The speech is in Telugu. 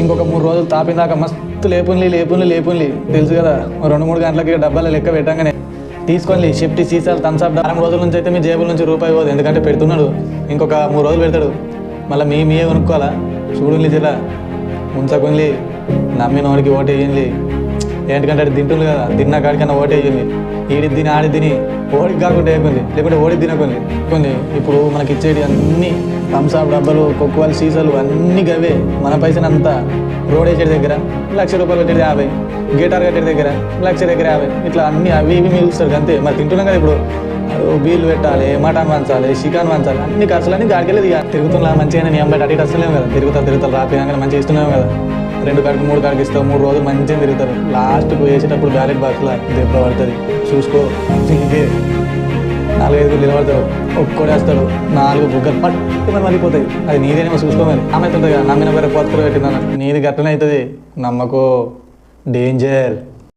ఇంకొక 3 రోజులు తాపిందాక మస్తు లేపున్లి తెలుసు కదా. 2-3 గంటలకి డబ్బాల లెక్క పెట్టంగానే తీసుకోండి షిఫ్ట్ సీసాలు థమ్స్అప్. 4 రోజుల నుంచి అయితే మీ జేబుల నుంచి రూపాయి పోదు, ఎందుకంటే పెడుతున్నాడు. ఇంకొక 3 రోజులు పెడతాడు, మళ్ళీ మీయే కొనుక్కోవాలా. చూడండి జిల్లా ఉంచకుంది, నమ్మిన వాడికి ఓటు వేయండి. ఏంటంటే అది తింటుంది కదా, తిన్న కాడికన్నా ఓటు వేయండి. ఈడి తిని ఆడి తిని ఓడికి కాకుండా వేయకుంది, లేకుంటే ఓడికి తినకుంది కొన్ని. ఇప్పుడు మనకి ఇచ్చేది అన్నీ థమ్స్అప్ డబ్బాలు, కొక్కువాలు, సీసాలు అన్నీ గవే. మన పైసలు అంతా రోడ్ వేసేటి దగ్గర ₹1,00,000 కట్టేది 50, గిటార్ కట్టేది దగ్గర ₹1,00,000 దగ్గర 50, ఇట్లా అన్నీ అవి ఇవి మిగులుస్తారు అంతే. మరి తింటున్నాం కదా ఇప్పుడు, బీలు పెట్టాలి, మటన్ వంచాలి, చికెన్ వంచాలి, అన్ని ఖర్చులన్నీ గాడికెళ్ళేది. ఇక తిరుగుతున్నా మంచిగా నేను ఎంబడి అటు ఇటు వస్తలేము కదా, తిరుగుతా రాపినాక మంచిగా ఇస్తున్నాము కదా. 2 కాడికి 3 కాడికి ఇస్తావు, 3 రోజులు మంచిగా తిరుగుతారు. లాస్ట్కు వేసేటప్పుడు బ్యాలెట్ బాక్స్లో దెబ్బ పడుతుంది, చూసుకో. ఇదే 4-5 నిలబడతాడు, ఒక్కడేస్తాడు, 4 బుగ్గలు పట్టుమని మళ్ళీపోతాయి. అది నీదేనేమో చూసుకోమని ఆమె అవుతుంది కదా, నమ్మిన పేరు 10 పెట్టింది అన్నట్టు. నీది గట్టనే అవుతుంది, నమ్మకో, డేంజర్.